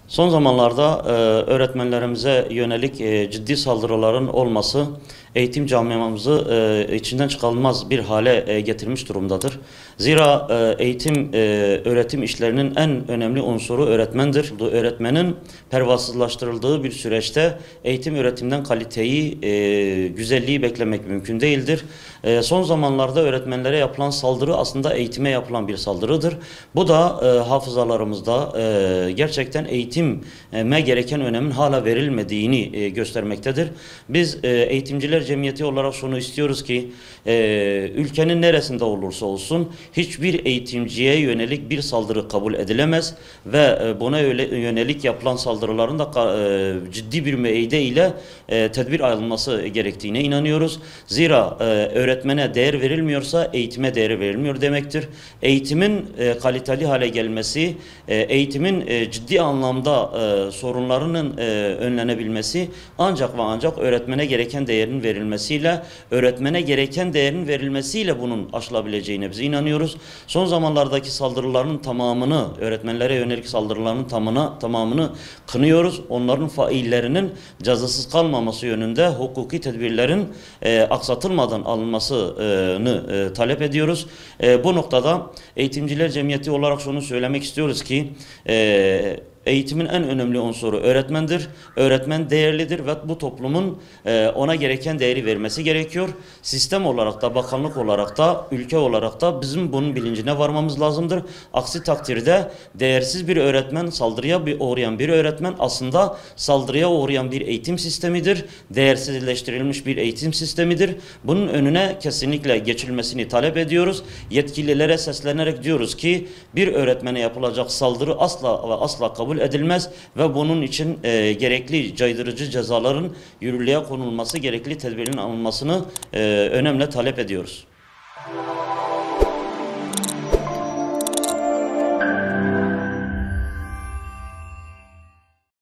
Son zamanlarda öğretmenlerimize yönelik ciddi saldırıların olması eğitim camiamızı içinden çıkarılmaz bir hale getirmiş durumdadır. Zira eğitim öğretim işlerinin en önemli unsuru öğretmendir. Bu öğretmenin pervasızlaştırıldığı bir süreçte eğitim öğretimden kaliteyi, güzelliği beklemek mümkün değildir. Son zamanlarda öğretmenlere yapılan saldırı aslında eğitime yapılan bir saldırıdır. Bu da hafızalarımızda gerçekten eğitime gereken önemin hala verilmediğini göstermektedir. Biz eğitimciler cemiyeti olarak şunu istiyoruz ki ülkenin neresinde olursa olsun hiçbir eğitimciye yönelik bir saldırı kabul edilemez ve buna yönelik yapılan saldırıların da ciddi bir müeyyide ile tedbir alınması gerektiğine inanıyoruz. Zira öğretmene değer verilmiyorsa eğitime değer verilmiyor demektir. Eğitimin kaliteli hale gelmesi, eğitimin ciddi anlamda sorunlarının önlenebilmesi ancak ve ancak öğretmene gereken değerin verilmesiyle, öğretmene gereken değerin verilmesiyle bunun aşılabileceğine biz inanıyoruz. Son zamanlardaki saldırıların tamamını, öğretmenlere yönelik saldırıların tamamını kınıyoruz. Onların faillerinin cezasız kalmaması yönünde hukuki tedbirlerin aksatılmadan alınmasını talep ediyoruz. Bu noktada eğitimciler cemiyeti olarak şunu söylemek istiyoruz ki eğitimin en önemli unsuru öğretmendir. Öğretmen değerlidir ve bu toplumun ona gereken değeri vermesi gerekiyor. Sistem olarak da, bakanlık olarak da, ülke olarak da bizim bunun bilincine varmamız lazımdır. Aksi takdirde değersiz bir öğretmen, saldırıya uğrayan bir öğretmen aslında saldırıya uğrayan bir eğitim sistemidir. Değersizleştirilmiş bir eğitim sistemidir. Bunun önüne kesinlikle geçilmesini talep ediyoruz. Yetkililere seslenerek diyoruz ki bir öğretmene yapılacak saldırı asla ve asla kabul edilmez ve bunun için gerekli caydırıcı cezaların yürürlüğe konulması, gerekli tedbirin alınmasını önemli talep ediyoruz.